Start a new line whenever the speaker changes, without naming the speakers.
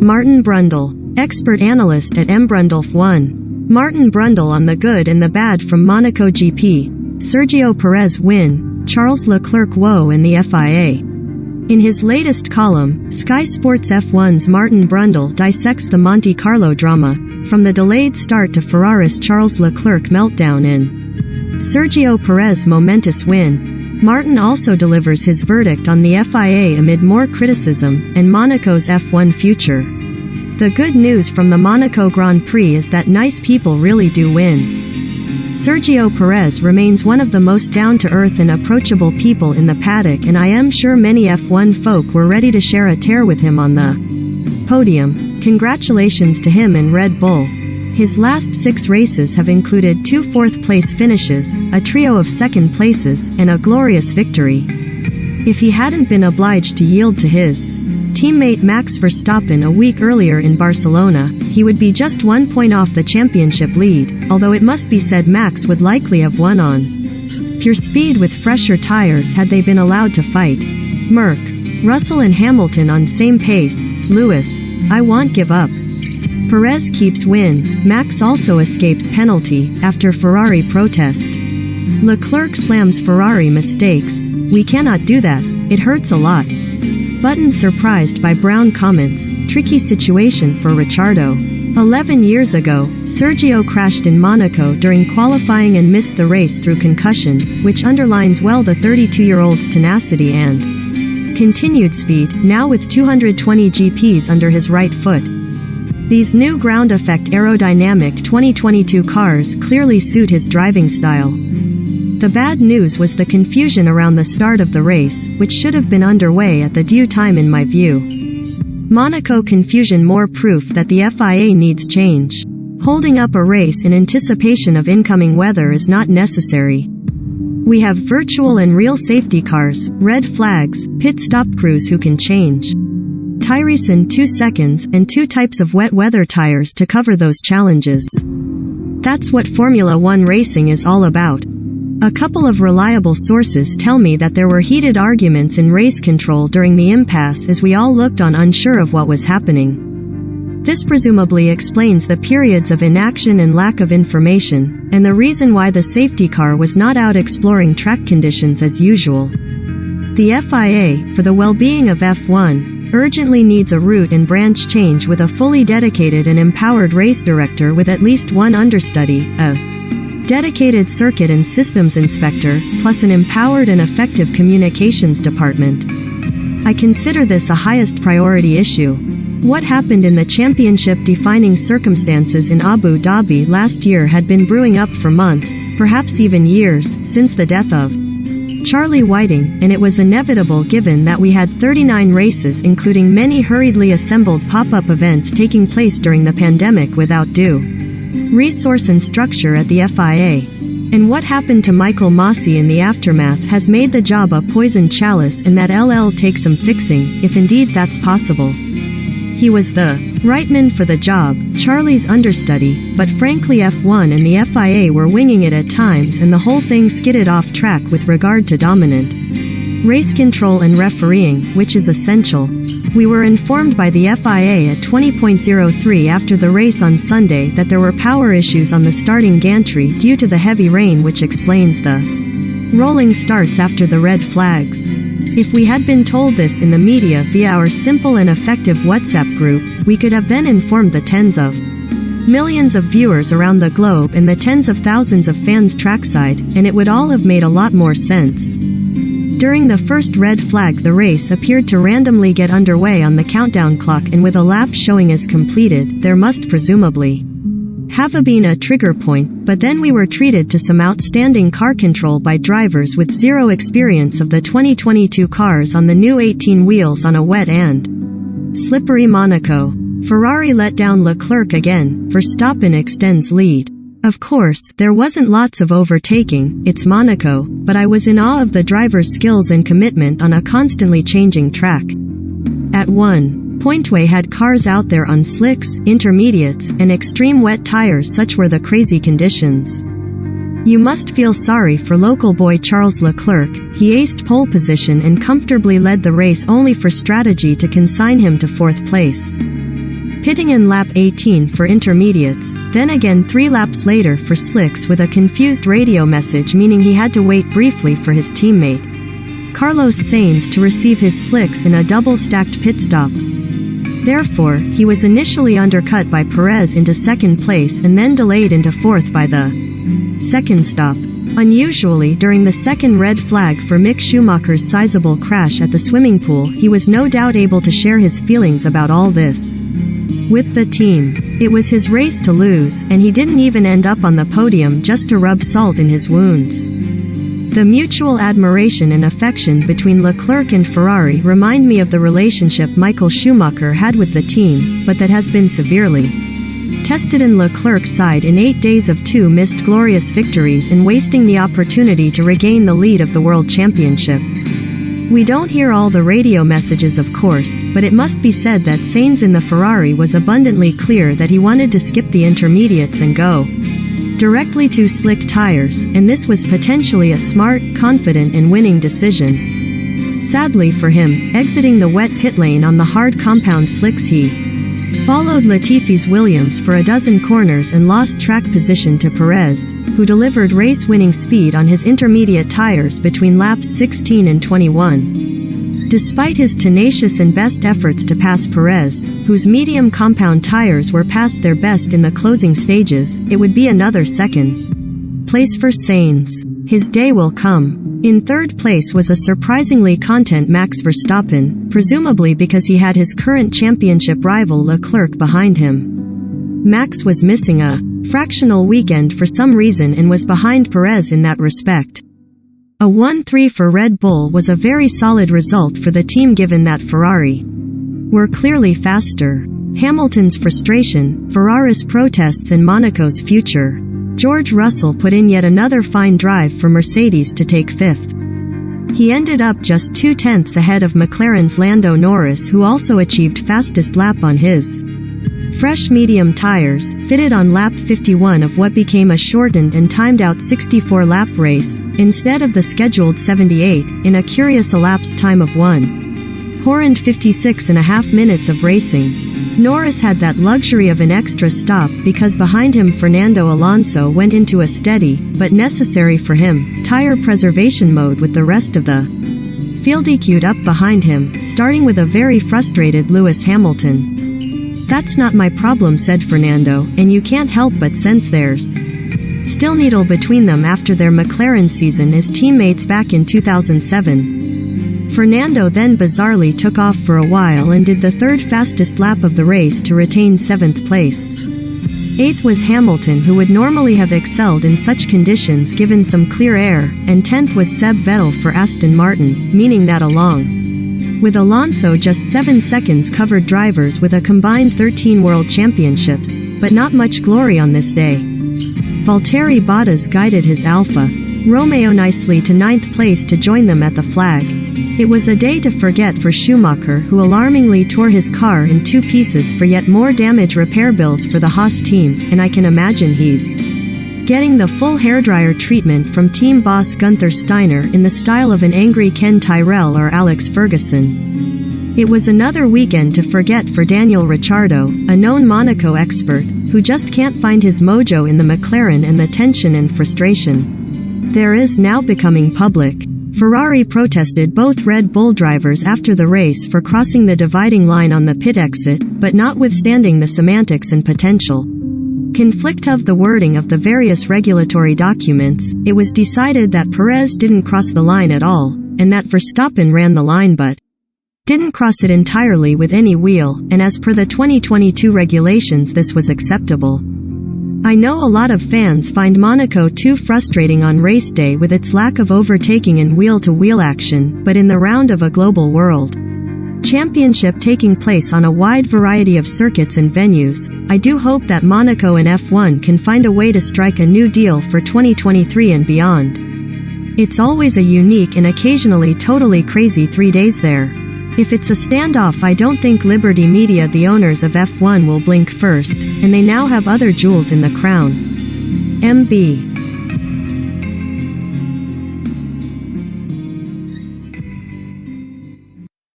Martin Brundle, expert analyst at Brundle F1. Martin Brundle on the good and the bad from Monaco GP. Sergio Perez win, Charles Leclerc woe in the FIA. In his latest column, Sky Sports F1's Martin Brundle dissects the Monte Carlo drama, from the delayed start to Ferrari's Charles Leclerc meltdown in Sergio Perez momentous win. Martin also delivers his verdict on the FIA amid more criticism, and Monaco's F1 future. The good news from the Monaco Grand Prix is that nice people really do win. Sergio Perez remains one of the most down-to-earth and approachable people in the paddock, and I am sure many F1 folk were ready to share a tear with him on the podium. Congratulations to him and Red Bull. His last 6 races have included 2 fourth-place finishes, a trio of second places, and a glorious victory. If he hadn't been obliged to yield to his teammate Max Verstappen a week earlier in Barcelona, he would be just 1 point off the championship lead, although it must be said Max would likely have won on pure speed with fresher tires had they been allowed to fight. Merc. Russell and Hamilton on same pace. Lewis. I won't give up. Perez keeps win. Max also escapes penalty, after Ferrari protest. Leclerc slams Ferrari mistakes. We cannot do that. It hurts a lot. Button surprised by Brown comments, tricky situation for Ricciardo. 11 years ago, Sergio crashed in Monaco during qualifying and missed the race through concussion, which underlines well the 32-year-old's tenacity and continued speed, now with 220 GPs under his right foot. These new ground effect aerodynamic 2022 cars clearly suit his driving style. The bad news was the confusion around the start of the race, which should have been underway at the due time in my view. Monaco confusion more proof that the FIA needs change. Holding up a race in anticipation of incoming weather is not necessary. We have virtual and real safety cars, red flags, pit stop crews who can change tires in 2 seconds, and 2 types of wet weather tires to cover those challenges. That's what Formula One racing is all about. A couple of reliable sources tell me that there were heated arguments in race control during the impasse as we all looked on unsure of what was happening. This presumably explains the periods of inaction and lack of information, and the reason why the safety car was not out exploring track conditions as usual. The FIA, for the well-being of F1, urgently needs a route and branch change with a fully dedicated and empowered race director with at least 1 understudy, a dedicated circuit and systems inspector, plus an empowered and effective communications department. I consider this a highest priority issue. What happened in the championship-defining circumstances in Abu Dhabi last year had been brewing up for months, perhaps even years, since the death of Charlie Whiting, and it was inevitable given that we had 39 races including many hurriedly assembled pop-up events taking place during the pandemic without due resource and structure at the FIA. And what happened to Michael Masi in the aftermath has made the job a poisoned chalice, and that LL takes some fixing, if indeed that's possible. He was the right man for the job, Charlie's understudy, but frankly F1 and the FIA were winging it at times, and the whole thing skidded off track with regard to dominant race control and refereeing, which is essential. We were informed by the FIA at 20.03 after the race on Sunday that there were power issues on the starting gantry due to the heavy rain, which explains the rolling starts after the red flags. If we had been told this in the media via our simple and effective WhatsApp group, we could have then informed the tens of millions of viewers around the globe and the tens of thousands of fans trackside, and it would all have made a lot more sense. During the first red flag, the race appeared to randomly get underway on the countdown clock, and with a lap showing as completed, there must presumably have been a trigger point, but then we were treated to some outstanding car control by drivers with zero experience of the 2022 cars on the new 18 wheels on a wet and slippery Monaco. Ferrari let down Leclerc again. Verstappen extends lead. Of course, there wasn't lots of overtaking, it's Monaco, but I was in awe of the driver's skills and commitment on a constantly changing track. At one point we had cars out there on slicks, intermediates, and extreme wet tires. Such were the crazy conditions. You must feel sorry for local boy Charles Leclerc. He aced pole position and comfortably led the race, only for strategy to consign him to 4th place. pitting in lap 18 for intermediates, then again 3 laps later for slicks with a confused radio message meaning he had to wait briefly for his teammate Carlos Sainz to receive his slicks in a double-stacked pit stop. Therefore, he was initially undercut by Perez into second place and then delayed into fourth by the second stop. Unusually, during the second red flag for Mick Schumacher's sizable crash at the swimming pool, he was no doubt able to share his feelings about all this with the team. It was his race to lose, and he didn't even end up on the podium just to rub salt in his wounds. The mutual admiration and affection between Leclerc and Ferrari remind me of the relationship Michael Schumacher had with the team, but that has been severely tested in Leclerc's side in 8 days of 2 missed glorious victories and wasting the opportunity to regain the lead of the World Championship. We don't hear all the radio messages of course, but it must be said that Sainz in the Ferrari was abundantly clear that he wanted to skip the intermediates and go directly to slick tires, and this was potentially a smart, confident and winning decision. Sadly for him, exiting the wet pit lane on the hard compound slicks he followed Latifi's Williams for a dozen corners and lost track position to Perez, who delivered race-winning speed on his intermediate tires between laps 16 and 21. Despite his tenacious and best efforts to pass Perez, whose medium compound tires were past their best in the closing stages, it would be another second place for Sainz. His day will come. In third place was a surprisingly content Max Verstappen, presumably because he had his current championship rival Leclerc behind him. Max was missing a fractional weekend for some reason and was behind Perez in that respect. A 1-3 for Red Bull was a very solid result for the team given that Ferrari were clearly faster. Hamilton's frustration, Ferrari's protests and Monaco's future. George Russell put in yet another fine drive for Mercedes to take fifth. He ended up just 0.2 ahead of McLaren's Lando Norris, who also achieved fastest lap on his fresh medium tires, fitted on lap 51 of what became a shortened and timed-out 64-lap race, instead of the scheduled 78, in a curious elapsed time of 1:56.5 minutes of racing. Norris had that luxury of an extra stop because behind him Fernando Alonso went into a steady, but necessary for him, tire preservation mode with the rest of the field queued up behind him, starting with a very frustrated Lewis Hamilton. "That's not my problem," said Fernando, and you can't help but sense there's still needle between them after their McLaren season as teammates back in 2007. Fernando then bizarrely took off for a while and did the third fastest lap of the race to retain 7th place. 8th was Hamilton, who would normally have excelled in such conditions given some clear air, and 10th was Seb Vettel for Aston Martin, meaning that along with Alonso just 7 seconds covered drivers with a combined 13 World Championships, but not much glory on this day. Valtteri Bottas guided his Alfa Romeo nicely to 9th place to join them at the flag. It was a day to forget for Schumacher, who alarmingly tore his car in 2 pieces for yet more damage repair bills for the Haas team, and I can imagine he's getting the full hairdryer treatment from team boss Gunther Steiner in the style of an angry Ken Tyrrell or Alex Ferguson. It was another weekend to forget for Daniel Ricciardo, a known Monaco expert, who just can't find his mojo in the McLaren, and the tension and frustration there is now becoming public. Ferrari protested both Red Bull drivers after the race for crossing the dividing line on the pit exit, but notwithstanding the semantics and potential conflict of the wording of the various regulatory documents, it was decided that Perez didn't cross the line at all, and that Verstappen ran the line but didn't cross it entirely with any wheel, and as per the 2022 regulations this was acceptable. I know a lot of fans find Monaco too frustrating on race day with its lack of overtaking and wheel-to-wheel action, but in the round of a global world championship taking place on a wide variety of circuits and venues, I do hope that Monaco and F1 can find a way to strike a new deal for 2023 and beyond. It's always a unique and occasionally totally crazy 3 days there. If it's a standoff, I don't think Liberty Media, the owners of F1, will blink first, and they now have other jewels in the crown. MB